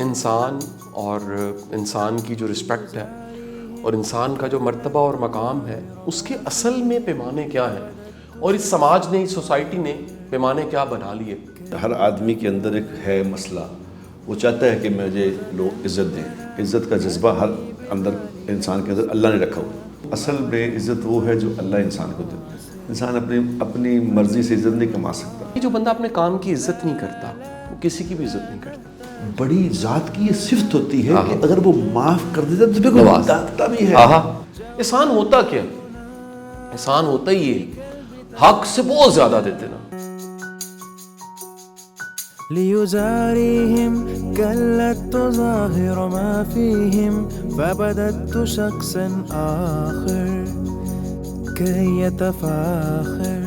انسان اور انسان کی جو رسپیکٹ ہے اور انسان کا جو مرتبہ اور مقام ہے اس کے اصل میں پیمانے کیا ہیں، اور اس سماج نے، اس سوسائٹی نے پیمانے کیا بنا لیے۔ ہر آدمی کے اندر ایک ہے مسئلہ، وہ چاہتا ہے کہ مجھے لوگ عزت دیں۔ عزت کا جذبہ ہر اندر انسان کے اندر اللہ نے رکھا ہوا۔ اصل میں عزت وہ ہے جو اللہ انسان کو دیتا ہے۔ انسان اپنی مرضی سے عزت نہیں کما سکتا۔ یہ جو بندہ اپنے کام کی عزت نہیں کرتا وہ کسی کی بھی عزت نہیں کرتا۔ بڑی ذات کی یہ صفت ہوتی ہے کہ اگر وہ معاف کر دیتا تو پھر کوئی داتا بھی ہے۔ احسان ہوتا کیا؟ احسان ہوتا ہی ہے حق سے بہت زیادہ دیتے نا۔ ليزاريهم قلت تظاهر ما فيهم فبدت شخصا آخر كي يتفاخر۔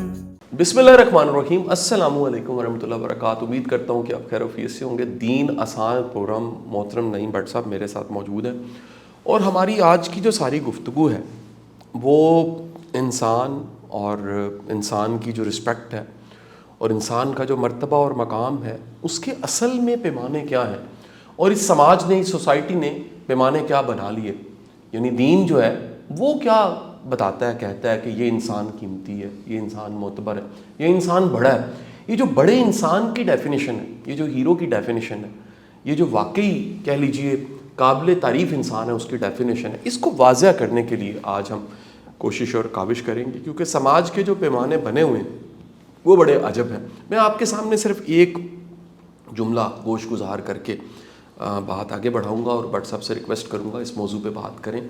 بسم اللہ الرحمن الرحیم، السلام علیکم ورحمۃ اللہ وبرکاتہ۔ امید کرتا ہوں کہ آپ خیر وفیت سے ہوں گے۔ دین آسان پروگرام محترم نعیم بٹ صاحب میرے ساتھ موجود ہیں، اور ہماری آج کی جو ساری گفتگو ہے وہ انسان اور انسان کی جو رسپیکٹ ہے اور انسان کا جو مرتبہ اور مقام ہے اس کے اصل میں پیمانے کیا ہیں، اور اس سماج نے، اس سوسائٹی نے پیمانے کیا بنا لیے۔ یعنی دین جو ہے وہ کیا بتاتا ہے، کہتا ہے کہ یہ انسان قیمتی ہے، یہ انسان معتبر ہے، یہ انسان بڑا ہے۔ یہ جو بڑے انسان کی ڈیفینیشن ہے، یہ جو ہیرو کی ڈیفینیشن ہے، یہ جو واقعی کہہ لیجئے قابل تعریف انسان ہے، اس کی ڈیفینیشن ہے، اس کو واضح کرنے کے لیے آج ہم کوشش اور کاوش کریں گے، کیونکہ سماج کے جو پیمانے بنے ہوئے ہیں وہ بڑے عجب ہیں۔ میں آپ کے سامنے صرف ایک جملہ گوش گزار کر کے بات آگے بڑھاؤں گا، اور بٹ صاحب سے ریکویسٹ کروں گا اس موضوع پہ بات کریں۔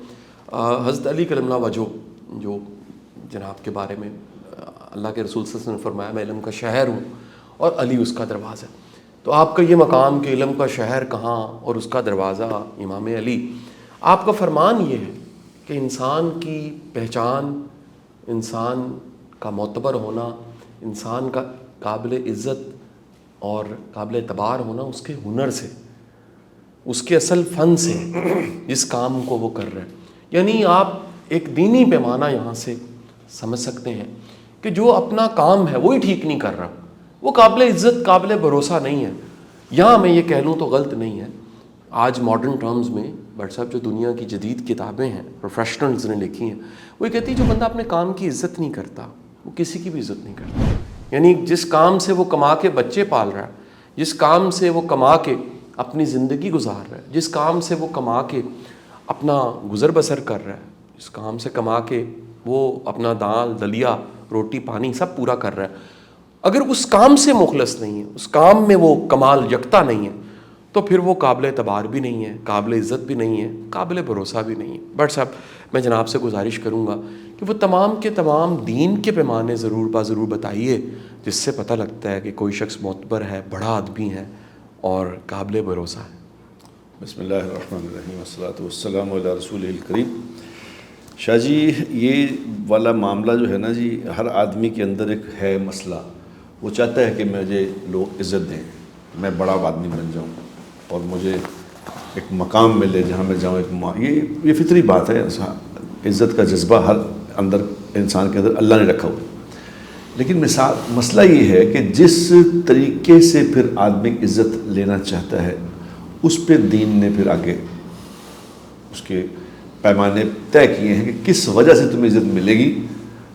حضرت علی کرم اللہ وجہ جو جناب کے بارے میں اللہ کے رسول صلی اللہ علیہ وسلم نے فرمایا میں علم کا شہر ہوں اور علی اس کا دروازہ۔ تو آپ کا یہ مقام کہ علم کا شہر کہاں اور اس کا دروازہ امام علی، آپ کا فرمان یہ ہے کہ انسان کی پہچان، انسان کا معتبر ہونا، انسان کا قابل عزت اور قابل اعتبار ہونا اس کے ہنر سے، اس کے اصل فن سے، جس کام کو وہ کر رہے ہیں۔ یعنی آپ ایک دینی پیمانہ یہاں سے سمجھ سکتے ہیں کہ جو اپنا کام ہے وہی ٹھیک نہیں کر رہا، وہ قابل عزت، قابل بھروسہ نہیں ہے۔ یہاں میں یہ کہہ لوں تو غلط نہیں ہے۔ آج ماڈرن ٹرمز میں بٹ صاحب جو دنیا کی جدید کتابیں ہیں، پروفیشنلز نے لکھی ہیں، وہ یہ کہتی ہے جو بندہ اپنے کام کی عزت نہیں کرتا وہ کسی کی بھی عزت نہیں کرتا۔ یعنی جس کام سے وہ کما کے بچے پال رہا ہے، جس کام سے وہ کما کے اپنی زندگی گزار رہا ہے، جس کام سے وہ کما کے اپنا گزر بسر کر رہا ہے، جس کام سے کما کے وہ اپنا دال دلیا روٹی پانی سب پورا کر رہا ہے، اگر اس کام سے مخلص نہیں ہے، اس کام میں وہ کمال یکتا نہیں ہے، تو پھر وہ قابل اعتبار بھی نہیں ہے، قابل عزت بھی نہیں ہے، قابل بھروسہ بھی نہیں ہے۔ بٹ صاحب میں جناب سے گزارش کروں گا کہ وہ تمام کے تمام دین کے پیمانے ضرور بتائیے، جس سے پتہ لگتا ہے کہ کوئی شخص معتبر ہے، بڑا آدمی ہے اور قابل بھروسہ ہے۔ بسم اللہ الرحمن الرحیم، والصلاۃ والسلام علی رسول الکریم۔ شاہ جی، یہ والا معاملہ جو ہے نا جی، ہر آدمی کے اندر ایک ہے مسئلہ، وہ چاہتا ہے کہ مجھے لوگ عزت دیں، میں بڑا آدمی بن جاؤں اور مجھے ایک مقام ملے جہاں میں جاؤں۔ یہ فطری بات ہے، عزت کا جذبہ ہر اندر انسان کے اندر اللہ نے رکھا ہوا۔ لیکن مسئلہ یہ ہے کہ جس طریقے سے پھر آدمی عزت لینا چاہتا ہے اس پہ دین نے پھر آگے اس کے پیمانے طے کیے ہیں کہ کس وجہ سے تمہیں عزت ملے گی۔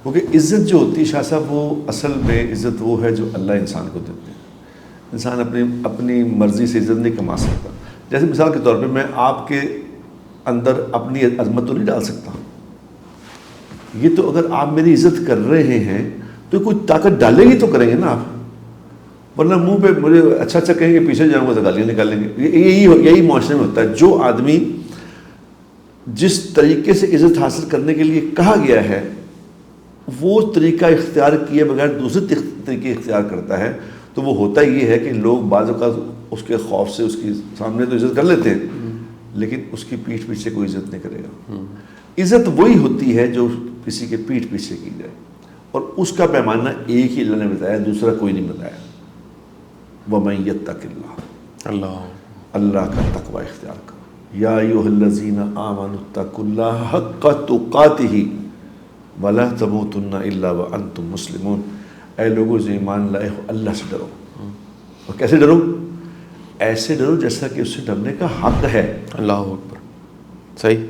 کیونکہ عزت جو ہوتی ہے شاہ صاحب، وہ اصل میں عزت وہ ہے جو اللہ انسان کو دیتے ہیں۔ انسان اپنی مرضی سے عزت نہیں کما سکتا۔ جیسے مثال کے طور پہ میں آپ کے اندر اپنی عظمت تو نہیں ڈال سکتا، یہ تو اگر آپ میری عزت کر رہے ہیں تو کوئی طاقت ڈالے گی تو کریں گے نا آپ، ورنہ منہ پہ مجھے اچھا کہیں گے، پیچھے جاؤں گا تو گالیاں نکالیں گے۔ یہی معاشرے میں ہوتا ہے۔ جو آدمی جس طریقے سے عزت حاصل کرنے کے لیے کہا گیا ہے وہ طریقہ اختیار کیے بغیر دوسرے طریقے اختیار کرتا ہے تو وہ ہوتا یہ ہے کہ لوگ بعض اوقات اس کے خوف سے اس کی سامنے تو عزت کر لیتے ہیں لیکن اس کی پیٹھ پیچھے کوئی عزت نہیں کرے گا۔ عزت وہی ہوتی ہے جو کسی کے پیٹھ پیچھے کی جائے، اور اس کا پیمانہ ایک ہی اللہ نے بتایا، دوسرا کوئی نہیں بتایا۔ وَمَن يَتَّقِ اللَّهَ، اللہ کا تقوی اختیار کرو۔ یا ایھا الذین آمنوا اتقوا اللہ حق تقاتہ ولا تموتن الا وانتم مسلمون۔ اے لوگوں جو ایمان لائے ہو، اللہ سے ڈرو۔ اور کیسے ڈرو؟ ایسے ڈرو جیسا کہ اس سے ڈرنے کا حق ہے. اللہ اکبر. صحیح.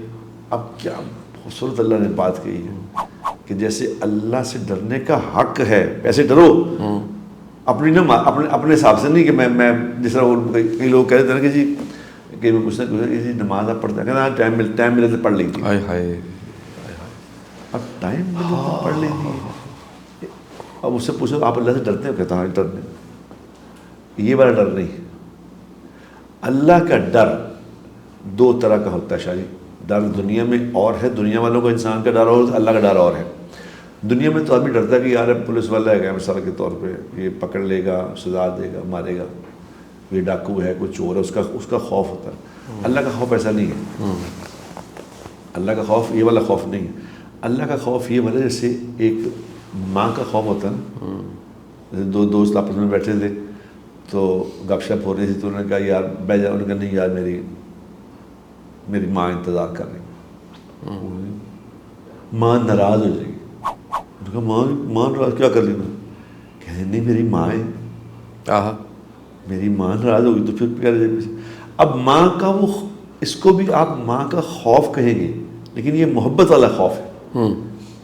اب کیا خوبصورت اللہ نے بات کہی ہے کہ جیسے اللہ سے ڈرنے کا حق ہے ویسے ڈرو. اپنی نہ اپنے حساب سے نہیں کہ میں جس طرح کئی لوگ کہہ دیتے ہیں کہ جی کہ میں کچھ نہ کچھ جی نماز آپ پڑھتے ہیں کہنا ٹائم ملے تو پڑھ لیں گے. اب ٹائم ملے تو پڑھ لیں گے. اب اس سے پوچھو آپ اللہ سے ڈرتے ہو؟ کہتا ہوں ڈرنے. یہ والا ڈر نہیں. اللہ کا ڈر دو طرح کا ہوتا ہے شاہ جی. ڈر دنیا میں اور ہے, دنیا والوں کا انسان کا ڈر اور اللہ کا ڈر اور ہے. دنیا میں تو آدمی ڈرتا ہے کہ یار پولیس والا ہے مثال کے طور پہ یہ پکڑ لے گا, سزا دے گا, مارے گا, یہ ڈاکو ہے, کوئی چور ہے, اس کا خوف ہوتا ہے. اللہ کا خوف ایسا نہیں ہے. اللہ کا خوف یہ والا خوف نہیں ہے. اللہ کا خوف یہ والا جیسے ایک ماں کا خوف ہوتا ہے نا. دو دوست آپس میں بیٹھے تھے تو گپ شپ ہو رہی تھی تو انہوں نے کہا یار بیٹھ جاؤ. انہوں نے کہا نہیں یار میری ماں انتظار کر رہی, ماں ناراض ہو جائے گی. کہا ماں ناراض کیا کر لینا؟ کہتے نہیں میری ماں ہے, میری ماں ناراض ہوگی تو پھر کیا رہے. اب ماں کا وہ اس کو بھی آپ ماں کا خوف کہیں گے لیکن یہ محبت والا خوف ہے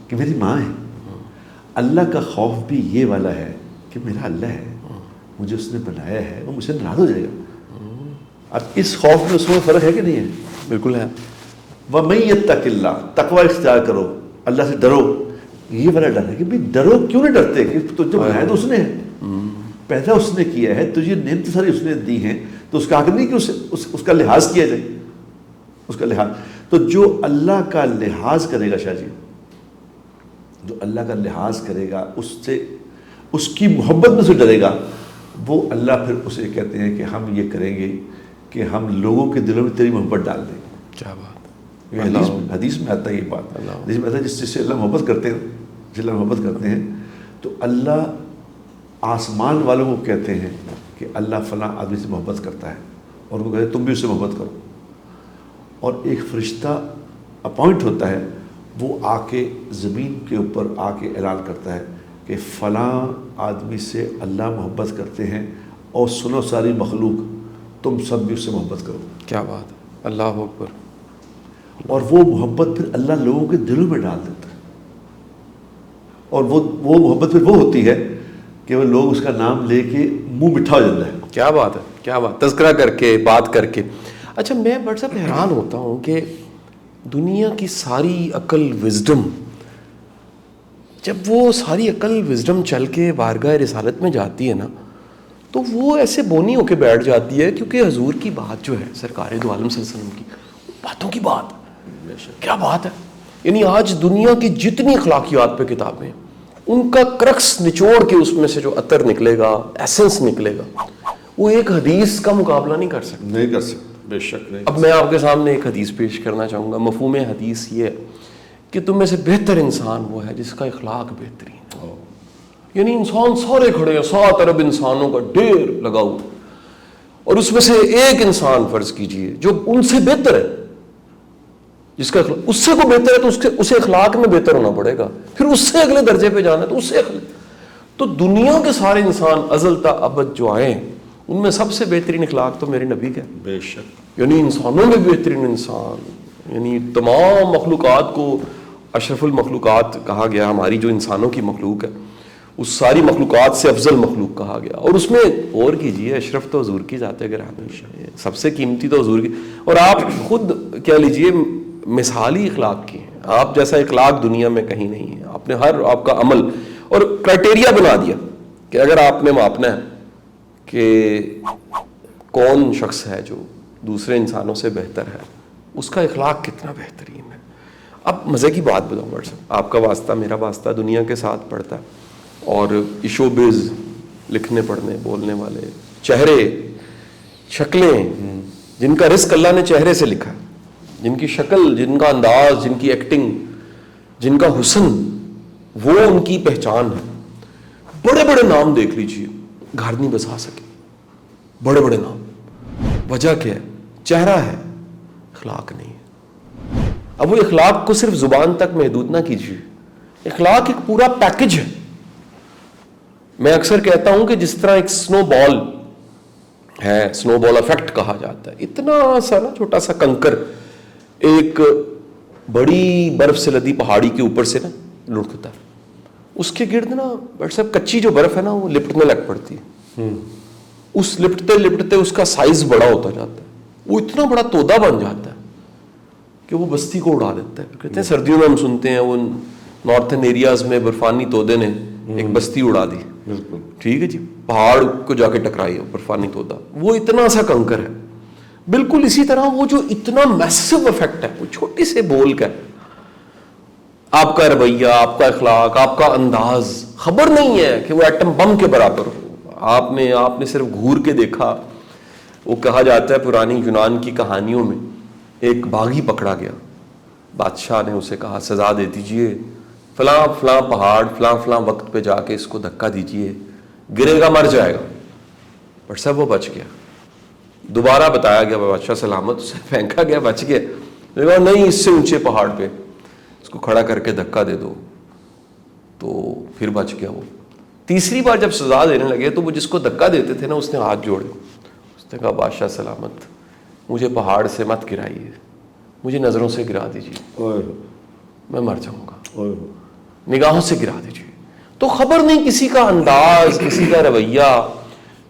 کہ میری ماں ہے. اللہ کا خوف بھی یہ والا ہے کہ میرا اللہ ہے, مجھے اس نے بنایا ہے, وہ مجھ سے ناراض ہو جائے گا. اب اس خوف میں اس میں فرق ہے کہ نہیں ہے؟ بالکل ہے. وَمَن يَتَّقِ اللَّهَ, تقوی اختیار کرو, اللہ سے ڈرو. یہ والا ڈر ہے کہ بھائی ڈرو کیوں نہیں ڈرتے کہ تجھے بنایا تو اس نے ہے, پیدا اس نے کیا ہے, تجھے نعمت ساری اس نے دی ہیں, تو اس کا حق نہیں کہ اس کا لحاظ کیا جائے. اس کا لحاظ تو جو اللہ کا لحاظ کرے گا شاہ جی, جو اللہ کا لحاظ کرے گا اس سے اس کی محبت میں سے ڈرے گا, وہ اللہ پھر اسے کہتے ہیں کہ ہم یہ کریں گے کہ ہم لوگوں کے دلوں میں تیری محبت ڈال دیں. کیا بات. حدیث میں آتا ہے یہ بات. حدیث میں آتا ہے جس سے اللہ محبت کرتے ہیں, جس اللہ محبت کرتے ہیں تو اللہ آسمان والوں کو کہتے ہیں کہ اللہ فلاں آدمی سے محبت کرتا ہے, اور ان کو کہتے ہیں تم بھی اس سے محبت کرو. اور ایک فرشتہ اپوائنٹ ہوتا ہے, وہ آ کے زمین کے اوپر آ کے اعلان کرتا ہے کہ فلاں آدمی سے اللہ محبت کرتے ہیں, اور سنو ساری مخلوق تم سب بھی اس سے محبت کرو. کیا بات ہے. اللہ اکبر. اور وہ محبت پھر اللہ لوگوں کے دلوں میں ڈال دیتا ہے, اور وہ محبت پھر وہ ہوتی ہے کہ وہ لوگ اس کا نام لے کے منہ مٹھا ہو جاتا ہے. کیا بات ہے, کیا بات. تذکرہ کر کے, بات کر کے. اچھا میں بڑا صاحب حیران ہوتا ہوں کہ دنیا کی ساری عقل وزڈم, جب وہ ساری عقل وزڈم چل کے بارگاہ رسالت میں جاتی ہے نا, تو وہ ایسے بونی ہو کے بیٹھ جاتی ہے, کیونکہ حضور کی بات جو ہے سرکار دو عالم صلی اللہ علیہ وسلم کی باتوں کی بات, کیا بات ہے. یعنی آج دنیا کی جتنی اخلاقیات پہ کتابیں ہیں ان کا کرکس نچوڑ کے اس میں سے جو عطر نکلے گا, ایسنس نکلے گا, وہ ایک حدیث کا مقابلہ نہیں کر سکتے. نہیں کر سکتے, بے شک نہیں. اب میں آپ کے سامنے ایک حدیث پیش کرنا چاہوں گا. مفہوم حدیث یہ ہے کہ تم میں سے بہتر انسان وہ ہے جس کا اخلاق بہترین ہے. یعنی انسان سارے کھڑے ہیں, 7 ارب انسانوں کا ڈھیر لگا ہوا, اور اس میں سے ایک انسان فرض کیجئے جو ان سے بہتر ہے, جس کا اس سے کو بہتر ہے تو اسے اخلاق میں بہتر ہونا پڑے گا, پھر اس سے اگلے درجے پہ جانا ہے تو اس سے تو دنیا کے سارے انسان ازل تا ابد جو آئے ان میں سب سے بہترین اخلاق تو میرے نبی کا ہے. بے شک. یعنی انسانوں میں بہترین انسان, یعنی تمام مخلوقات کو اشرف المخلوقات کہا گیا. ہماری جو انسانوں کی مخلوق ہے اس ساری مخلوقات سے افضل مخلوق کہا گیا, اور اس میں غور کیجئے اشرف تو حضور کی ذات گرامی, سب سے قیمتی تو حضور کی, اور آپ خود کہہ لیجئے مثالی اخلاق کی ہیں. آپ جیسا اخلاق دنیا میں کہیں نہیں ہے. آپ نے ہر آپ کا عمل اور کرائٹیریا بنا دیا کہ اگر آپ نے ماپنا ہے کہ کون شخص ہے جو دوسرے انسانوں سے بہتر ہے, اس کا اخلاق کتنا بہترین ہے. اب مزے کی بات بتاؤں ڈاکٹر صاحب, آپ کا واسطہ میرا واسطہ دنیا کے ساتھ پڑتا ہے, اور ایشو بیز لکھنے پڑھنے بولنے والے چہرے شکلیں جن کا رزق اللہ نے چہرے سے لکھا ہے, جن کی شکل, جن کا انداز, جن کی ایکٹنگ, جن کا حسن, وہ ان کی پہچان ہے. بڑے بڑے نام دیکھ لیجئے, گھر نہیں بسا سکے, بڑے بڑے نام. وجہ کیا ہے؟ چہرہ ہے, اخلاق نہیں ہے. اب وہ اخلاق کو صرف زبان تک محدود نہ کیجیے, اخلاق ایک پورا پیکج ہے. میں اکثر کہتا ہوں کہ جس طرح ایک سنو بال ہے, سنو بال افیکٹ کہا جاتا ہے. اتنا سا نا چھوٹا سا کنکر ایک بڑی برف سے لدی پہاڑی کے اوپر سے نا لڑکتا ہے, اس کے گرد نا ڈاکٹر صاحب کچی جو برف ہے نا وہ لپٹنے لگ پڑتی ہے. اس لپٹتے لپٹتے اس کا سائز بڑا ہوتا جاتا ہے, وہ اتنا بڑا تودا بن جاتا ہے کہ وہ بستی کو اڑا دیتا ہے. کہتے ہیں سردیوں میں ہم سنتے ہیں وہ نارتھن ایریاز میں برفانی تودے نے ایک بستی اڑا دی. بالکل ٹھیک ہے جی, پہاڑ کو جا کے ٹکرائی ہے برفانی تودا, وہ اتنا سا کنکر ہے. بالکل اسی طرح وہ جو اتنا میسو افیکٹ ہے وہ چھوٹی سے بول کا ہے. آپ کا رویہ, آپ کا اخلاق, آپ کا انداز, خبر نہیں ہے کہ وہ ایٹم بم کے برابر ہو. آپ نے صرف گھور کے دیکھا. وہ کہا جاتا ہے پرانی یونان کی کہانیوں میں ایک باغی پکڑا گیا, بادشاہ نے اسے کہا سزا دے دیجئے, فلاں فلاں پہاڑ فلاں فلاں وقت پہ جا کے اس کو دھکا دیجئے, گرے گا مر جائے گا. پر سب وہ بچ گیا. دوبارہ بتایا گیا بادشاہ سلامت, اسے پھینکا گیا, بچ گیا. کہا نہیں, اس سے اونچے پہاڑ پہ اس کو کھڑا کر کے دھکا دے دو, تو پھر بچ گیا وہ. تیسری بار جب سزا دینے لگے تو وہ جس کو دھکا دیتے تھے نا اس نے ہاتھ جوڑے, اس نے کہا بادشاہ سلامت مجھے پہاڑ سے مت گرائیے, مجھے نظروں سے گرا دیجیے, میں مر جاؤں گا, نگاہوں سے گرا دیجیے. تو خبر نہیں کسی کا انداز, کسی کا رویہ,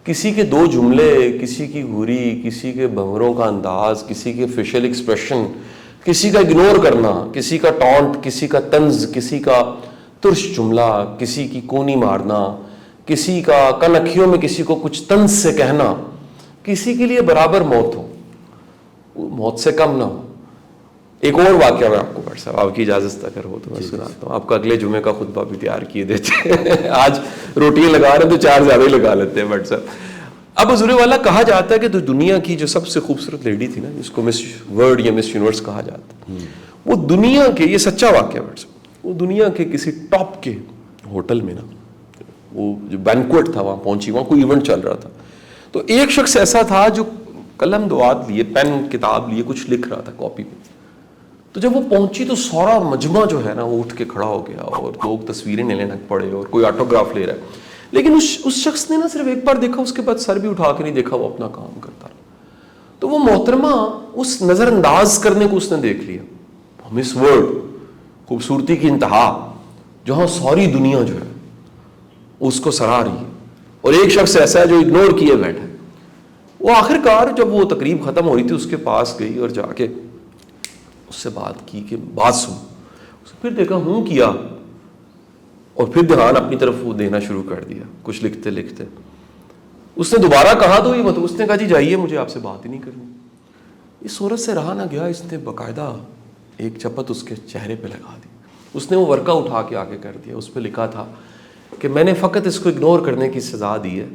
کسی کے دو جملے, کسی کی گھوری, کسی کے بھنوروں کا انداز, کسی کے فیشل ایکسپریشن, کسی کا اگنور کرنا, کسی کا ٹونٹ, کسی کا طنز, کسی کا ترش جملہ, کسی کی کونی مارنا, کسی کا کن اکھیوں میں کسی کو کچھ طنز سے کہنا, کسی کے لیے برابر موت ہو, موت سے کم نہ ہو. ایک اور واقعہ میں آپ کو پڑھ صاحب, آپ کی اجازت اگر ہو تو میں سناتا ہوں. آپ کا اگلے جمعے کا خطبہ بھی تیار کیے دیتے ہیں. آج روٹیاں لگا رہے ہیں تو 4 زیادہ ہی لگا لیتے ہیں بٹ صاحب. اب حضور والا کہا جاتا ہے کہ دنیا کی جو سب سے خوبصورت لیڈی تھی نا, جس کو مس ورلڈ یا مس یونیورس کہا جاتا ہے, وہ دنیا کے, یہ سچا واقعہ بٹ صاحب, وہ دنیا کے کسی ٹاپ کے ہوٹل میں نا, وہ جو بینکوٹ تھا وہاں پہنچی, وہاں کوئی ایونٹ چل رہا تھا. تو ایک شخص ایسا تھا جو قلم دوات لیے, پین کتاب لیے کچھ لکھ رہا تھا کاپی پہ. تو جب وہ پہنچی تو سارا مجمع جو ہے نا وہ اٹھ کے کھڑا ہو گیا, اور لوگ تصویریں لینے لگ پڑے, اور کوئی آٹوگراف لے رہا ہے. لیکن اس شخص نے نا صرف ایک بار دیکھا, اس کے بعد سر بھی اٹھا کے نہیں دیکھا, وہ اپنا کام کرتا رہا. تو وہ محترمہ اس نظر انداز کرنے کو اس نے دیکھ لیا, مس ورلڈ, خوبصورتی کی انتہا, جہاں ساری دنیا جو ہے اس کو سراہ رہی ہے, اور ایک شخص ایسا ہے جو اگنور کیے بیٹھا ہے. وہ آخر کار جب وہ تقریب ختم ہو رہی تھی اس کے پاس گئی اور جا کے اس سے بات کی کہ بات سن. پھر دیکھا ہوں کیا, اور پھر دھیان اپنی طرف وہ دینا شروع کر دیا کچھ لکھتے لکھتے. اس نے دوبارہ کہا تو یہ اس نے کہا جی جائیے, مجھے آپ سے بات ہی نہیں کرنی. اس صورت سے رہا نہ گیا, اس نے باقاعدہ ایک چپت اس کے چہرے پہ لگا دی. اس نے وہ ورقہ اٹھا کے آگے کر دیا, اس پہ لکھا تھا کہ میں نے فقط اس کو اگنور کرنے کی سزا دی ہے,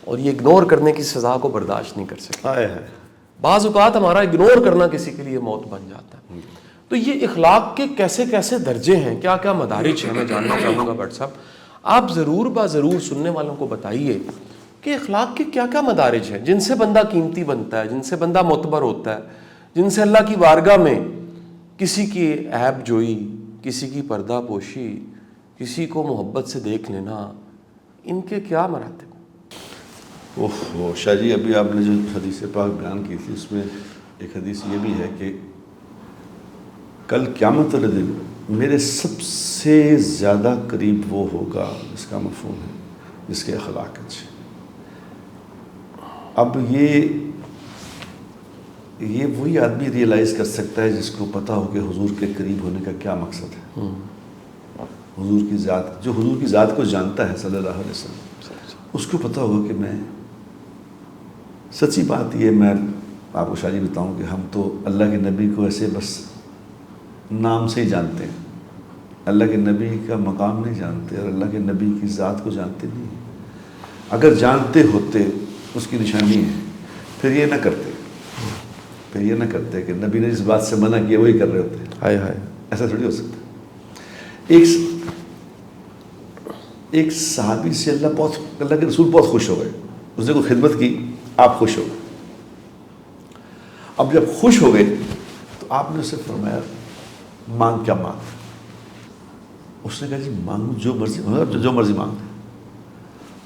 اور یہ اگنور کرنے کی سزا کو برداشت نہیں کر سکتا. بعض اوقات ہمارا اگنور کرنا کسی کے لیے موت بن جاتا ہے. تو یہ اخلاق کے کیسے کیسے درجے ہیں, کیا کیا مدارج ہیں, میں جاننا چاہوں گا بٹ صاحب. آپ ضرور سننے والوں کو بتائیے کہ اخلاق کے کیا کیا مدارج ہیں جن سے بندہ قیمتی بنتا ہے, جن سے بندہ معتبر ہوتا ہے, جن سے اللہ کی بارگاہ میں کسی کی عیب جوئی, کسی کی پردہ پوشی, کسی کو محبت سے دیکھ لینا, ان کے کیا مراتب. شاہ جی ابھی آپ نے جو حدیث پاک بیان کی تھی اس میں ایک حدیث یہ بھی ہے کہ کل قیامت والے دن میرے سب سے زیادہ قریب وہ ہوگا جس کا مفہوم ہے جس کے اخلاق اچھے. اب یہ وہی آدمی ریئلائز کر سکتا ہے جس کو پتہ ہو کہ حضور کے قریب ہونے کا کیا مقصد ہے. حضور کی ذات, جو حضور کی ذات کو جانتا ہے صلی اللہ علیہ وسلم, اس کو پتہ ہوگا کہ میں سچی بات یہ, میں آپ کو شاہ جی بتاؤں کہ ہم تو اللہ کے نبی کو ایسے بس نام سے ہی جانتے ہیں, اللہ کے نبی کا مقام نہیں جانتے, اور اللہ کے نبی کی ذات کو جانتے نہیں ہیں. اگر جانتے ہوتے اس کی نشانی ہے, پھر یہ نہ کرتے کہ نبی نے اس بات سے منع کیا وہی کر رہے ہوتے. ہائے ہائے, ایسا تھوڑی ہو سکتا. ایک صحابی سے اللہ کے رسول بہت خوش ہو گئے, اس نے کوئی خدمت کی, آپ خوش ہو گئے. اب جب خوش ہو گئے تو آپ نے اسے فرمایا مانگ کیا مانگ. اس نے کہا جی مانگو جو مرضی مانگ.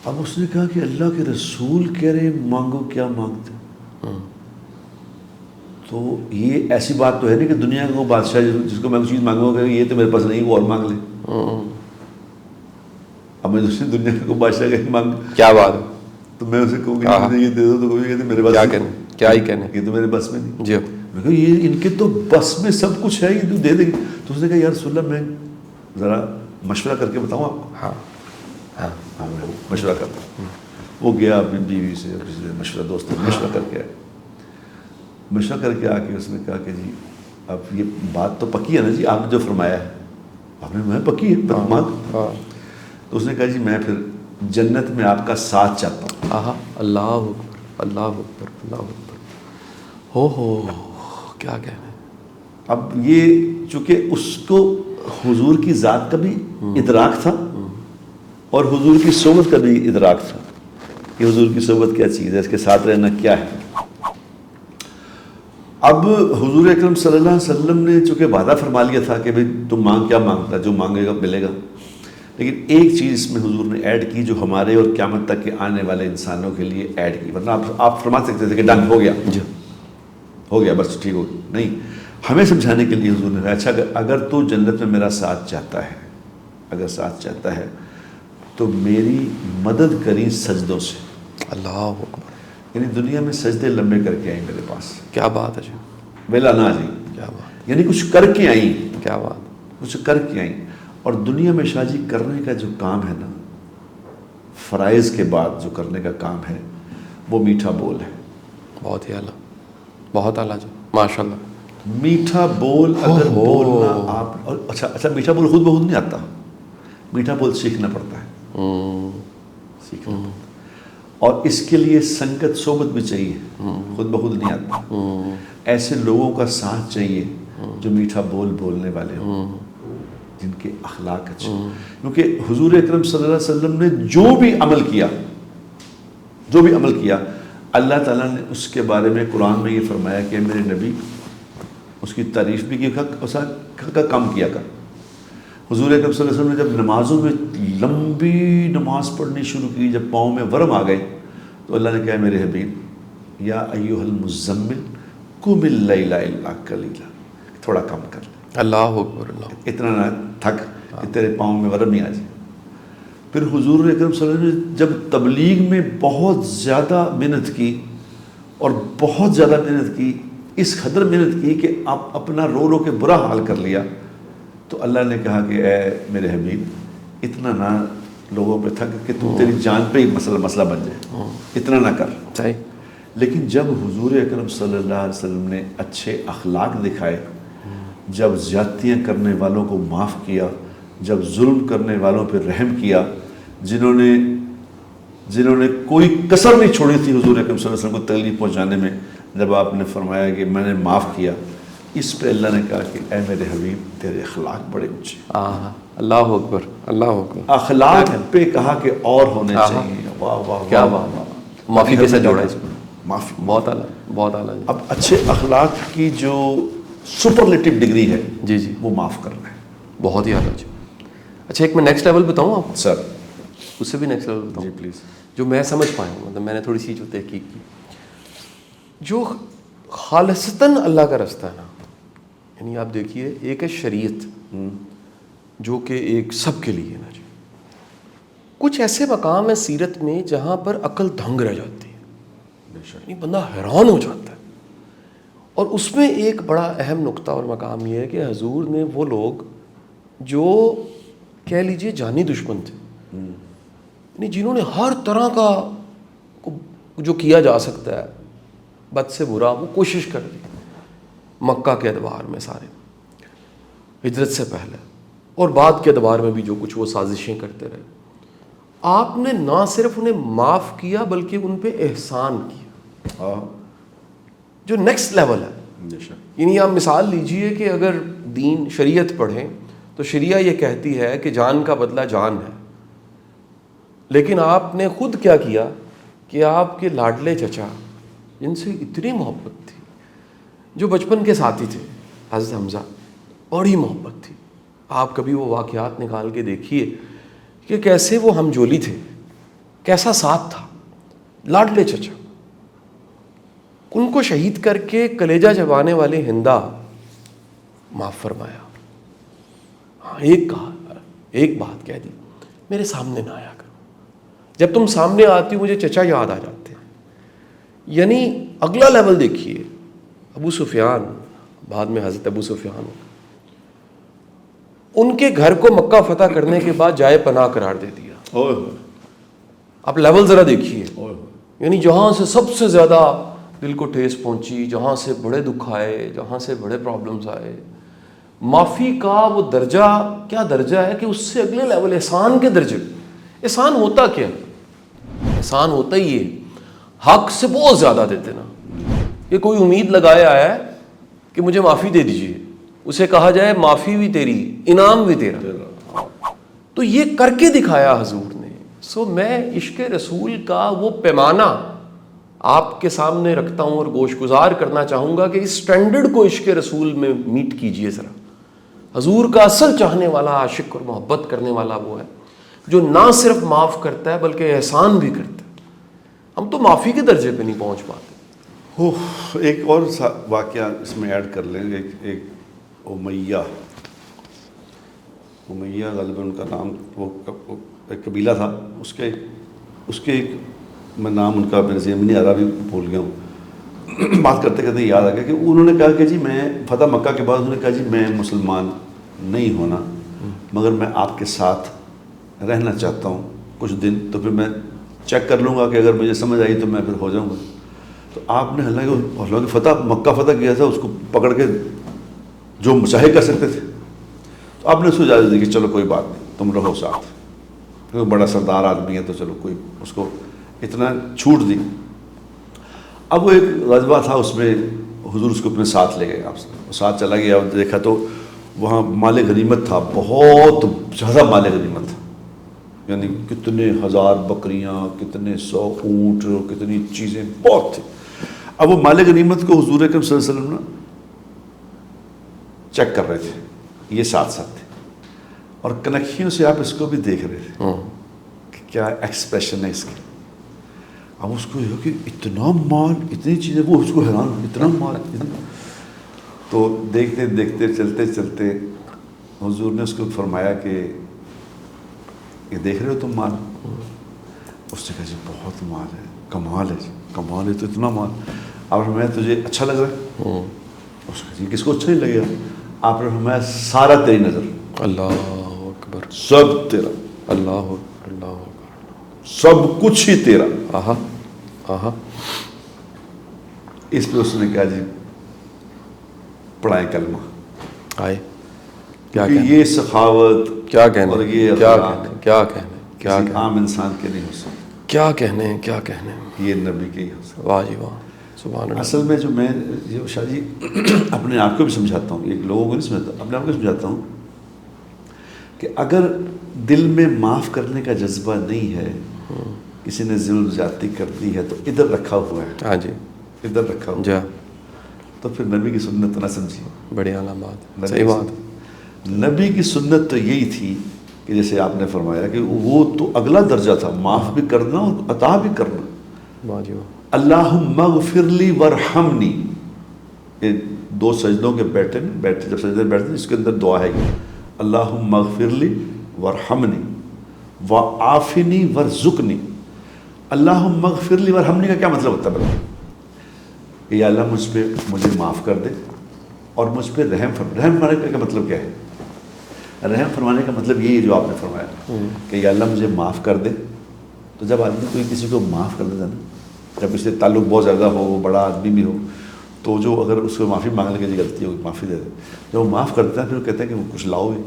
اب اس نے کہا کہ اللہ کے رسول کہہ رہے مانگو کیا مانگتے. تو یہ ایسی بات تو ہے نہیں کہ دنیا کا وہ بادشاہ جس کو میں کوئی چیز مانگوں گا یہ تو میرے پاس نہیں, وہ اور مانگ لے. اب میں دوسری دنیا کا کوئی بادشاہ کہیں مانگ, کیا بات ہے, تو میں اسے کہوں گا مجھے یہ دے دو, تو کوئی کہتے میرے پاس کیا کہنے, کیا ہی کہنے, یہ تو میرے بس میں نہیں. جی میں کہا یہ ان کے تو بس میں سب کچھ ہے, یہ تو دے دیں گے. تو اس نے کہا یا رسول اللہ میں ذرا مشورہ کر کے بتاؤں آپ کو. ہاں ہاں ہاں میں مشورہ کرتا ہوں. وہ گیا اپنی بیوی سے کسی سے مشورہ, دوست سے مشورہ کر کے آئے. مشورہ کر کے آ کے اس نے کہا کہ جی اب یہ بات تو پکی ہے نا جی, آپ نے جو فرمایا ہے آپ نے میں پکی ہے مانگ. تو اس نے کہا جی میں پھر جنت میں آپ کا ساتھ چاہتا ہوں. آہا, اللہ اکبر, اللہ اکبر, اللہ اکبر. ہو کیا کہنا ہے. اب یہ چونکہ اس کو حضور کی ذات کا بھی ادراک تھا اور حضور کی صحبت کا بھی ادراک تھا کہ حضور کی صحبت کیا چیز ہے, اس کے ساتھ رہنا کیا ہے. اب حضور اکرم صلی اللہ علیہ وسلم نے چونکہ وعدہ فرما لیا تھا کہ بھئی تم مانگ کیا مانگتا, جو مانگے گا ملے گا. لیکن ایک چیز اس میں حضور نے ایڈ کی جو ہمارے اور قیامت تک کے آنے والے انسانوں کے لیے ایڈ کی. ورنہ آپ فرما سکتے تھے کہ ڈن ہو گیا, ہو گیا بس ٹھیک ہو گیا. نہیں, ہمیں سمجھانے کے لیے حضور نے کہا اچھا اگر تو جنت میں میرا ساتھ چاہتا ہے, اگر ساتھ چاہتا ہے تو میری مدد کری سجدوں سے. اللہ اکبر. یعنی دنیا میں سجدے لمبے کر کے آئیں میرے پاس. کیا بات ہے جی, ویلا نہ جی, کیا بات, یعنی کچھ کر کے آئیں, کیا بات, کچھ کر کے آئیں. اور دنیا میں شاہ جی کرنے کا جو کام ہے نا, فرائض کے بعد جو کرنے کا کام ہے وہ میٹھا بول ہے. بہت ہی اعلیٰ, بہت اعلیٰ جی, ماشاء اللہ. میٹھا بول اگر بولنا آپ, اچھا میٹھا بول خود بخود نہیں آتا, میٹھا بول سیکھنا پڑتا ہے, سیکھنا پڑتا ہے. اور اس کے لیے سنگت صحبت بھی چاہیے, خود بخود نہیں آتا. ایسے لوگوں کا ساتھ چاہیے جو میٹھا بول بولنے والے ہوں, جن کے اخلاق اچھے. کیونکہ حضور اکرم صلی اللہ علیہ وسلم نے جو بھی عمل کیا اللہ تعالیٰ نے اس کے بارے میں قرآن میں یہ فرمایا کہ میرے نبی اس کی تعریف بھی کی, کا کام کیا کر. حضور اکرم صلی اللہ علیہ وسلم نے جب نمازوں میں لمبی نماز پڑھنی شروع کی, جب پاؤں میں ورم آ گئے تو اللہ نے کہا میرے حبیب یا ایھا المزمل قم اللیل الا قلیلا, تھوڑا کم کر لے. اللہ اکبر, اللہ, اتنا نہ تھک کہ تیرے پاؤں میں ورم ہی آ جائے. پھر حضور اکرم صلی اللہ علیہ وسلم نے جب تبلیغ میں بہت زیادہ محنت کی اور بہت زیادہ محنت کی, اس قدر محنت کی کہ آپ اپنا رو رو کے برا حال کر لیا, تو اللہ نے کہا کہ اے میرے حبیب اتنا نہ لوگوں پہ تھک کہ تم تیری جان پہ ہی مسئلہ بن جائے, اتنا نہ کر. صحیح. لیکن جب حضور اکرم صلی اللہ علیہ وسلم نے اچھے اخلاق دکھائے, جب زیادتیاں کرنے والوں کو معاف کیا, جب ظلم کرنے والوں پہ رحم کیا, جنہوں نے کوئی کسر نہیں چھوڑی تھی حضور اکرم صلی اللہ علیہ وسلم کو تکلیف پہنچانے میں, جب آپ نے فرمایا کہ میں نے معاف کیا, اس پہ اللہ نے کہا کہ اے میرے حبیب تیرے اخلاق بڑے اونچے. اللہ اکبر, اللہ اکبر. اخلاق پہ کہا کہ اور ہونے چاہیے. واہ واہ, کیا بات. معافی کے ساتھ جوڑا اس کو, معافی, بہت اعلیٰ, بہت اعلیٰ. اب اچھے اخلاق کی جو سپرلیٹو ڈگری ہے جی جی, وہ معاف کرنا ہے. بہت ہی اعلیٰ جی. اچھا ایک میں نیکسٹ لیول بتاؤں آپ سر, اس سے بھی نیکسٹ لیول بتاؤں جی پلیز, جو میں سمجھ پایا ہوں, مطلب میں نے تھوڑی سی جو تحقیق کی, جو خالصتاً اللہ کا رستہ ہے نا, یعنی آپ دیکھیے ایک ہے شریعت جو کہ ایک سب کے لیے نا جی, کچھ ایسے مقام ہیں سیرت میں جہاں پر عقل دھنگ رہ جاتی ہے, یعنی بندہ حیران ہو جاتا ہے. اور اس میں ایک بڑا اہم نقطہ اور مقام یہ ہے کہ حضور نے وہ لوگ جو کہہ لیجئے جانی دشمن تھے, یعنی جنہوں نے ہر طرح کا جو کیا جا سکتا ہے بد سے برا وہ کوشش کر دی, مکہ کے ادوار میں سارے, ہجرت سے پہلے اور بعد کے ادوار میں بھی جو کچھ وہ سازشیں کرتے رہے, آپ نے نہ صرف انہیں معاف کیا بلکہ ان پہ احسان کیا, جو نیکسٹ لیول ہے. یعنی آپ مثال لیجئے کہ اگر دین شریعت پڑھیں تو شریعہ یہ کہتی ہے کہ جان کا بدلہ جان ہے, لیکن آپ نے خود کیا کیا کہ آپ کے لاڈلے چچا جن سے اتنی محبت تھی, جو بچپن کے ساتھی تھے, حضرت حمزہ, بڑی محبت تھی. آپ کبھی وہ واقعات نکال کے دیکھیے کہ کیسے وہ ہم جولی تھے, کیسا ساتھ تھا. لاڈلے چچا, ان کو شہید کر کے کلیجہ چبانے والے ہندا معاف فرمایا. ہاں ایک کہا, ایک بات کہہ دی, میرے سامنے نہ آیا کرو. جب تم سامنے آتی ہو مجھے چچا یاد آ جاتے ہیں. یعنی اگلا لیول دیکھیے, ابو سفیان, بعد میں حضرت ابو سفیان, ان کے گھر کو مکہ فتح کرنے کے بعد جائے پناہ قرار دے دیا. آپ لیول ذرا دیکھیے. یعنی جہاں سے سب سے زیادہ دل کو ٹھیس پہنچی, جہاں سے بڑے دکھ آئے, جہاں سے بڑے پرابلمز آئے, معافی کا وہ درجہ کیا درجہ ہے کہ اس سے اگلے لیول احسان کے درجے. احسان ہوتا کیا ہے؟ احسان ہوتا ہی ہے حق سے بہت زیادہ دیتے نا. یہ کوئی امید لگائے آیا ہے کہ مجھے معافی دے دیجئے, اسے کہا جائے معافی بھی تیری, انعام بھی تیرا. تو یہ کر کے دکھایا حضور نے. سو میں عشق رسول کا وہ پیمانہ آپ کے سامنے رکھتا ہوں اور گوش گزار کرنا چاہوں گا کہ اس سٹینڈرڈ کو عشق رسول میں میٹ کیجئے ذرا. حضور کا اصل چاہنے والا, عاشق اور محبت کرنے والا وہ ہے جو نہ صرف معاف کرتا ہے بلکہ احسان بھی کرتا ہے. ہم تو معافی کے درجے پہ نہیں پہنچ پاتے. ایک اور واقعہ اس میں ایڈ کر لیں. ایک امیہ غالباً ان کا نام, وہ ایک قبیلہ تھا, اس کے ایک, میں نام ان کا میرے ذہن میں نہیں آ رہا, بھی بھول گیا ہوں. بات کرتے کرتے یاد آ گیا کہ انہوں نے کہا کہ جی میں فتح مکہ کے بعد انہوں نے کہا جی میں مسلمان نہیں ہونا, مگر میں آپ کے ساتھ رہنا چاہتا ہوں کچھ دن, تو پھر میں چیک کر لوں گا کہ اگر مجھے سمجھ آئی تو میں پھر ہو جاؤں گا. تو آپ نے حالانکہ مکہ فتح کیا تھا, اس کو پکڑ کے جو مچاہے کر سکتے تھے, تو آپ نے اس کو اجازت دی کہ چلو کوئی بات نہیں, تم رہو ساتھ, کیونکہ بڑا سردار آدمی ہے تو چلو کوئی, اس کو اتنا چھوٹ دی. اب وہ ایک غزوہ تھا, اس میں حضور اس کو اپنے ساتھ لے گئے. آپ سے ساتھ چلا گیا, دیکھا تو وہاں مال غنیمت تھا, بہت زیادہ مال غنیمت تھا. یعنی کتنے ہزار بکریاں, کتنے 100 اونٹ, کتنی چیزیں بہت تھیں. اب وہ مال غنیمت کو حضور اکرم صلی اللہ علیہ وسلم نا چیک کر رہے تھے, یہ ساتھ ساتھ تھے, اور کنکھیوں سے آپ اس کو بھی دیکھ رہے تھے کہ کیا ایکسپریشن ہے اس کے. اب اس کو یہ کہ اتنا مال, اتنی چیزیں, وہ اس کو حیران, اتنا مال, اتنا. تو دیکھتے دیکھتے چلتے چلتے حضور نے اس کو فرمایا کہ یہ دیکھ رہے ہو تم مال؟ اس نے کہا جی بہت مال ہے, کمال ہے جی, کمال ہے, تو اتنا مال. آپ میں تجھے اچھا لگ رہا ہے؟ اس نے کہا کس کو اچھا نہیں لگے گا. آپ نے فرمایا سارا تیری نظر, اللہ اکبر, سب تیرا, اللہ اکبر, اللہ اکبر, سب کچھ ہی تیرا. آہا آہا. اس پہ اس نے کہا جی پڑھائیں کلمہ. آئے کیا کہ کہنے, یہ سخاوت کیا کہنے, اور یہ کیا اخلاق کہنے, کیا کہنے, کیا کسی کہنے, عام انسان کے نہیں ہو سکتے, کیا کہنے, کیا کہنے. یہ نبی کے ہی ہو سکتے. واہ جی واہ, سبحان اللہ. اصل میں جو میں یہ شاہ جی اپنے آپ کو بھی سمجھاتا ہوں, ایک لوگوں کو نہیں سمجھاتا, اپنے آپ کو سمجھاتا ہوں کہ اگر دل میں معاف کرنے کا جذبہ نہیں ہے, کسی نے ظلم زیادتی کر دی ہے, تو ادھر رکھا ہوا ہے, ہاں جی, ادھر رکھا ہوا جا, تو پھر نبی کی سنت نہ سمجھیے. بڑی اعلیٰ بات, صحیح بات. نبی کی سنت تو یہی تھی کہ جیسے آپ نے فرمایا کہ وہ تو اگلا درجہ تھا, معاف بھی کرنا اور عطا بھی کرنا. واہ جی واہ. اللہم اغفر لی ورحمنی, یہ 2 سجدوں کے بیٹھے جب سجدے بیٹھتے اس کے اندر دعا ہے کہ اللہم اغفر لی ورحمنی وعافنی ورزقنی. اللہم اغفر لی ورحمنی کا کیا مطلب ہوتا ہے؟ کہ یا اللہ مجھے معاف کر دے اور مجھ پہ رحم فرما. رحم فرمانے کا مطلب کیا ہے؟ رحم فرمانے کا مطلب یہی جو آپ نے فرمایا کہ یا اللہ مجھے معاف کر دے. تو جب آدمی کوئی کسی کو معاف کر دیتا نا, جب اس سے تعلق بہت زیادہ ہو, وہ بڑا آدمی بھی ہو, تو جو اگر اس کو معافی مانگنے کی غلطی ہو معافی دے دے. جب وہ معاف کرتا ہے پھر وہ کہتے ہیں کہ وہ کچھ لاؤ بھی.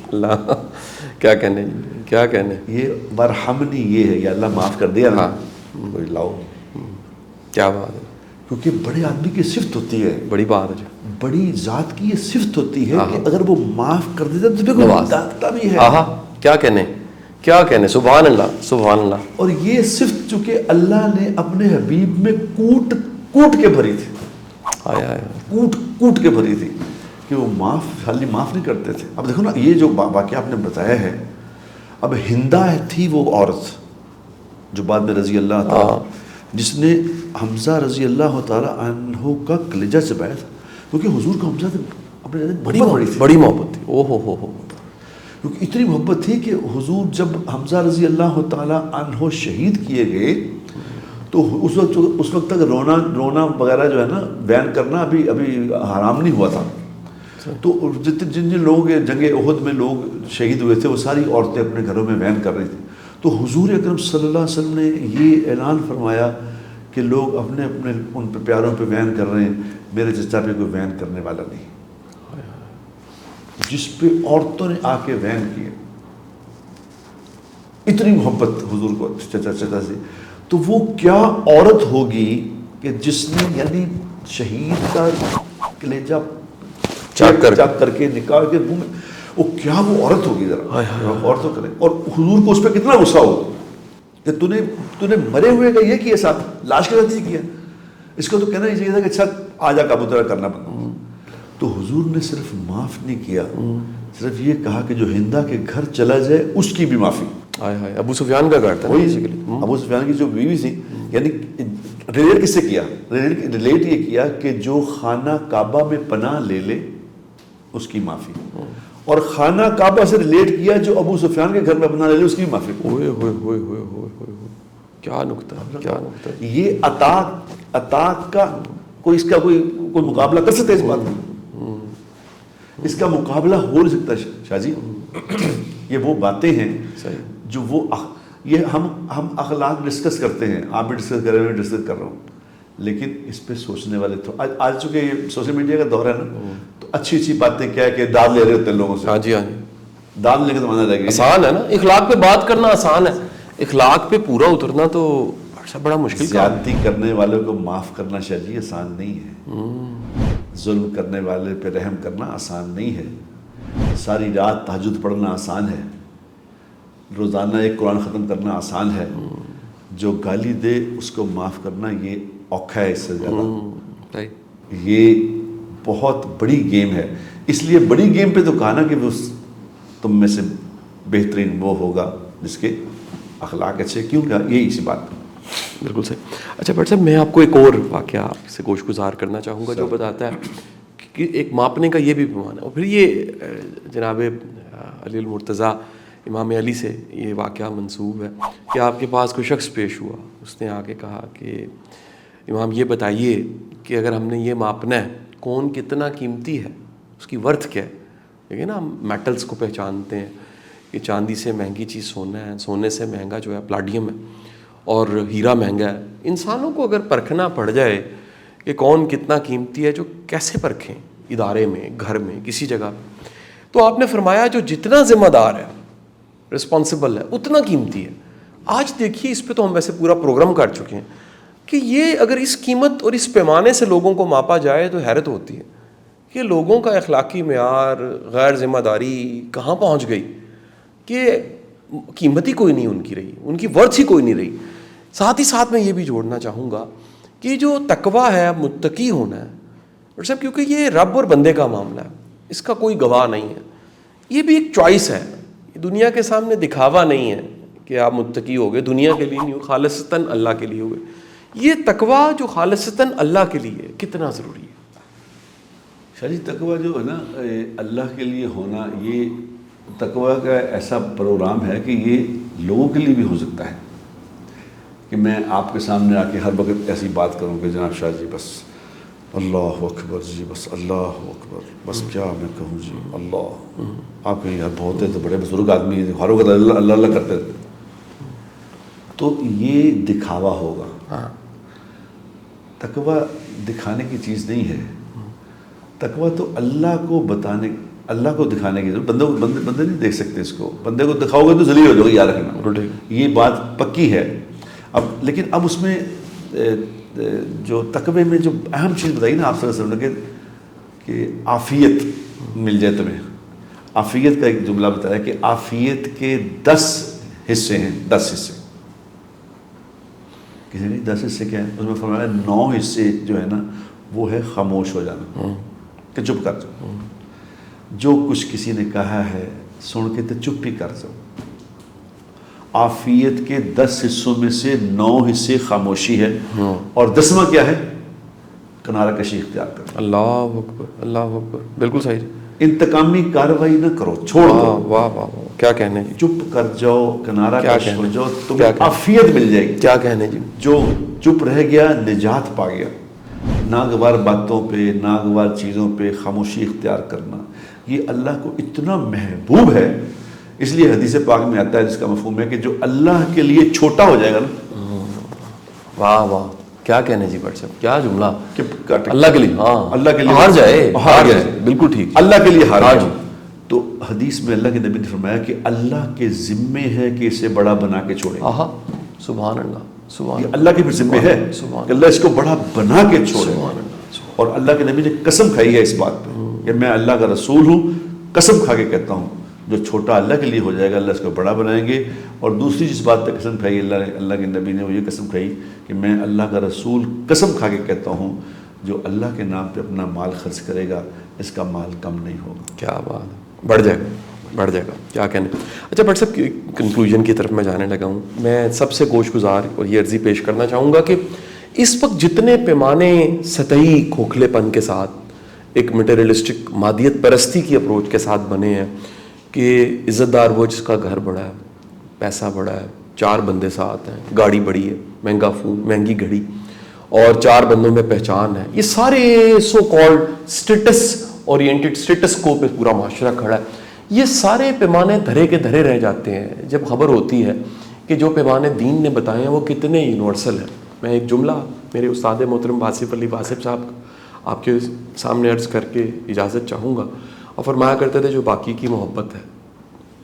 اللہ کیا کہنے, کیا کہنے. یہ ورحمنی یہ ہے, یا اللہ معاف کر دیا نا, کوئی لاؤ. کیا بات ہے, کیونکہ بڑے آدمی کی صفت ہوتی ہے, بڑی بات ہے, بڑی ذات کی یہ صفت ہوتی ہے کہ اگر وہ معاف کر دیتا تو پھر داتا بھی ہے. آہا کیا کہنے, کیا کہنے, سبحان اللہ, سبحان اللہ. اور یہ صفت چونکہ اللہ نے اپنے حبیب میں کوٹ کوٹ کے بھری تھی, آیا کوٹ کوٹ کے بھری تھی کہ وہ خالی معاف نہیں کرتے تھے. اب دیکھو نا, یہ جو واقعہ آپ نے بتایا ہے, اب ہندا تھی وہ عورت, جو بعد میں رضی اللہ تعالیٰ, جس نے حمزہ رضی اللہ تعالیٰ عنہ کا کلیجہ چبایا تھا, کیونکہ حضور کو حمزہ سے اپنے بڑی محبت تھی. او ہو کیونکہ اتنی محبت تھی کہ حضور جب حمزہ رضی اللہ تعالیٰ عنہ شہید کیے گئے تو اس وقت تک رونا وغیرہ جو ہے نا بیان کرنا ابھی حرام نہیں ہوا تھا. تو جن لوگ جنگ احد میں لوگ شہید ہوئے تھے وہ ساری عورتیں اپنے گھروں میں بیان کر رہی تھیں. تو حضور اکرم صلی اللہ علیہ وسلم نے یہ اعلان فرمایا کہ لوگ اپنے ان پہ پیاروں پہ بیان کر رہے ہیں, میرے چچا پہ کوئی بیان کرنے والا نہیں. جس پہ عورتوں نے آ کے بیان کیے, اتنی محبت حضور کو چچا سے, تو وہ کیا عورت ہوگی کہ جس نے یعنی شہید کا کلیجہ چاک کر کے نکال کے منہ میں, وہ کیا وہ عورت ہوگی, ذرا غور تو کریں. اور حضور کو اس پہ کتنا غصہ ہو کہ تو نے مرے ہوئے کا یہ کیا ساتھ, لاش کے ساتھ یہ کیا, اس کو تو کہنا ہی چاہیے تھا کہ اچھا آ جا کابو ترا کرنا بند. تو حضور نے صرف معاف نہیں کیا, صرف یہ کہا کہ جو ہندا کے گھر چلا جائے اس کی بھی معافی. ابو سفیان کا گھر تھا, ابو سفیان کی جو بیوی تھی, یعنی ریلیٹ کس سے کیا, ریلیٹ یہ کیا کہ جو خانہ کعبہ میں پناہ لے لے اس کی معافی, اور خانہ کعبہ سے ریلیٹ کیا جو ابو سفیان کے گھر میں پناہ لے لے اس کی معافی. کیا نکتہ. یہ عطا کا اس کا کوئی مقابلہ کر سکتے, اس بات میں اس کا مقابلہ ہو نہیں سکتا شاہ جی. یہ وہ باتیں ہیں جو وہ یہ ہم اخلاق ڈسکس کرتے ہیں, آپ بھی ڈسکس کر رہے ہیں, میں ڈسکس کر رہا ہوں, لیکن اس پہ سوچنے والے تو آج چونکہ یہ سوشل میڈیا کا دور ہے نا, تو اچھی باتیں کیا ہے کہ داد لے رہے ہوتے ہیں لوگوں سے. ہاں جی داد لے کے تو مانا جائے گا, آسان ہے نا, اخلاق پہ بات کرنا آسان ہے, اخلاق پہ پورا اترنا تو بڑا مشکل. زیادتی کرنے والوں کو معاف کرنا شاہ جی آسان نہیں ہے, ظلم کرنے والے پہ رحم کرنا آسان نہیں ہے, ساری رات تہجد پڑھنا آسان ہے, روزانہ ایک قرآن ختم کرنا آسان ہے, جو گالی دے اس کو معاف کرنا یہ اوکھا ہے اس سے زیادہ. یہ بہت بڑی گیم ہے. اس لیے بڑی گیم پہ تو کہا نا کہ وہ تم میں سے بہترین وہ ہوگا جس کے اخلاق اچھے. کیوں کہا, یہی اسی بات. بالکل صحیح. اچھا بٹ صاحب, میں آپ کو ایک اور واقعہ آپ سے گوش گزار کرنا چاہوں گا جو بتاتا ہے کہ ایک ماپنے کا یہ بھی پیمانہ. اور پھر یہ جناب علی المرتضیٰ امام علی سے یہ واقعہ منسوب ہے کہ آپ کے پاس کوئی شخص پیش ہوا, اس نے آ کے کہا کہ امام یہ بتائیے کہ اگر ہم نے یہ ماپنا ہے کون کتنا قیمتی ہے, اس کی ورتھ کیا ہے. دیکھیں نا, ہم میٹلز کو پہچانتے ہیں کہ چاندی سے مہنگی چیز سونا ہے, سونے سے مہنگا جو ہے پلاڈیم ہے, اور ہیرا مہنگا ہے. انسانوں کو اگر پرکھنا پڑ جائے کہ کون کتنا قیمتی ہے, جو کیسے پرکھیں ادارے میں, گھر میں, کسی جگہ پہ, تو آپ نے فرمایا جو جتنا ذمہ دار ہے, رسپانسبل ہے, اتنا قیمتی ہے. آج دیکھیے اس پہ تو ہم ویسے پورا پروگرام کر چکے ہیں کہ یہ اگر اس قیمت اور اس پیمانے سے لوگوں کو ماپا جائے تو حیرت ہوتی ہے کہ لوگوں کا اخلاقی معیار, غیر ذمہ داری کہاں پہنچ گئی کہ قیمت ہی کوئی نہیں ان کی رہی, ان کی ورتھ ہی کوئی نہیں رہی. ساتھ ہی ساتھ میں یہ بھی جوڑنا چاہوں گا کہ جو تقویٰ ہے, متقی ہونا ہے, اور صاحب کیونکہ یہ رب اور بندے کا معاملہ ہے, اس کا کوئی گواہ نہیں ہے, یہ بھی ایک چوائس ہے, دنیا کے سامنے دکھاوا نہیں ہے کہ آپ متقی ہو گئے, دنیا کے لیے نہیں ہو, خالصتاً اللہ کے لیے ہوئے. یہ تقویٰ جو خالصتاً اللہ کے لیے کتنا ضروری ہے شاہ جی؟ تقویٰ جو ہے نا اللہ کے لیے ہونا, یہ تقویٰ کا ایسا پروگرام ہے کہ یہ لوگوں کے لیے بھی ہو سکتا ہے کہ میں آپ کے سامنے آ کے ہر وقت ایسی بات کروں کہ جناب شاہ جی بس اللہ اکبر جی, بس اللہ اکبر, بس کیا میں کہوں جی, اللہ. آپ کہیں یار بہت ہے تو بڑے بزرگ آدمی ہیں, ہر وقت اللہ اللہ اللہ کرتے تھے, تو یہ دکھاوا ہوگا. تقویٰ دکھانے کی چیز نہیں ہے. تقویٰ تو اللہ کو بتانے, اللہ کو دکھانے کی, بندے نہیں دیکھ سکتے اس کو. بندے کو دکھاؤ گے تو ذلیل ہو جاؤ گے, یاد رکھنا, یہ بات پکی ہے. لیکن اب اس میں جو تقوی میں جو اہم چیز بتائی نا آپ صلی اللہ علیہ وسلم کہ عافیت مل جائے تمہیں. عافیت کا ایک جملہ بتایا کہ عافیت کے 10 حصے ہیں, 10 حصے. کسی نے 10 حصے کیا ہے, اس میں فرمایا 9 حصے جو ہے نا وہ ہے خاموش ہو جانا, کہ چپ کر جاؤ. جو کچھ کسی نے کہا ہے سن کے تو چپ ہی کر جاؤ. عافیت کے 10 حصوں میں سے 9 حصے خاموشی ہے اور 10واں کیا ہے؟ کنارہ کشی اختیار کرنا. اللہ اکبر، اللہ اکبر، بالکل صحیح. انتقامی کارروائی نہ کرو، چھوڑ دو. واہ واہ واہ، کیا کہنے جی، چپ کر جاؤ، کنارہ کیا کش ہو کہنے؟ جاؤ، کیا تمہیں کہنے؟ عافیت مل جائے گی. کیا کہنے جی. جو چپ رہ گیا نجات پا گیا. ناگوار باتوں پہ، ناگوار چیزوں پہ خاموشی اختیار کرنا یہ اللہ کو اتنا محبوب ہے. اس لیے حدیث پاک میں آتا ہے جس کا مفہوم ہے کہ جو اللہ کے لیے چھوٹا ہو جائے گا نا. واہ واہ، کیا کہنے جی بٹ صاحب، کیا جملہ. کہ اللہ کے لیے، ہاں اللہ کے لیے ہار جائے، ہار جائے، بالکل ٹھیک. اللہ کے لیے ہار ہاں جائے. جی. تو حدیث میں اللہ کے نبی نے فرمایا کہ اللہ کے ذمے ہے کہ اسے بڑا بنا کے چھوڑے. آہا، سبحان اللہ، سبحان یہ اللہ کے بھی ذمے ہے کہ اللہ اس کو بڑا بنا کے چھوڑے. اور اللہ کے نبی نے قسم کھائی ہے اس بات پہ کہ میں اللہ کا رسول ہوں، قسم کھا کے کہتا ہوں جو چھوٹا اللہ کے لیے ہو جائے گا اللہ اس کو بڑا بنائیں گے. اور دوسری جس بات پہ قسم کھائی اللہ کے نبی نے وہ یہ قسم کھائی کہ میں اللہ کا رسول قسم کھا کے کہتا ہوں جو اللہ کے نام پہ اپنا مال خرچ کرے گا اس کا مال کم نہیں ہوگا. کیا بات ہے، بڑھ جائے گا، بڑھ جائے گا. کیا کہنے. اچھا بٹ صاحب، کنکلوژن کی طرف میں جانے لگا ہوں. میں سب سے گوش گزار اور یہ عرضی پیش کرنا چاہوں گا کہ اس وقت جتنے پیمانے سطحی کھوکھلے پن کے ساتھ ایک مٹیریلسٹک مادیت پرستی کی اپروچ کے ساتھ بنے ہیں کہ عزت دار وہ جس کا گھر بڑا ہے، پیسہ بڑا ہے، 4 بندے ساتھ ہیں، گاڑی بڑی ہے، مہنگا فون، مہنگی گھڑی، اور 4 بندوں میں پہچان ہے. یہ سارے so called status oriented, status quo پہ پورا معاشرہ کھڑا ہے. یہ سارے پیمانے دھرے کے دھرے رہ جاتے ہیں جب خبر ہوتی ہے کہ جو پیمانے دین نے بتائے ہیں وہ کتنے یونیورسل ہیں. میں ایک جملہ میرے استاد محترم واصف علی واصف صاحب آپ کے سامنے عرض کر کے اجازت چاہوں گا. اور فرمایا کرتے تھے جو باقی کی محبت ہے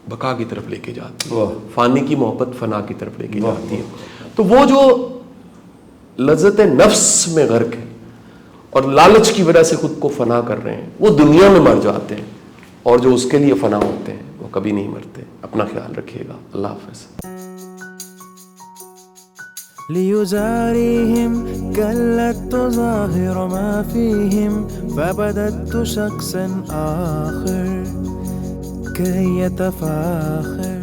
بقا کی طرف لے کے جاتی ہے، فانی کی محبت فنا کی طرف لے کے جاتی ہے. تو وہ جو لذت نفس میں غرق ہے اور لالچ کی وجہ سے خود کو فنا کر رہے ہیں وہ دنیا میں مر جاتے ہیں، اور جو اس کے لیے فنا ہوتے ہیں وہ کبھی نہیں مرتے. اپنا خیال رکھیے گا. اللہ حافظ. ليزاريهم قلت تظاهر ما فيهم فبدت شخصا آخر كي يتفاخر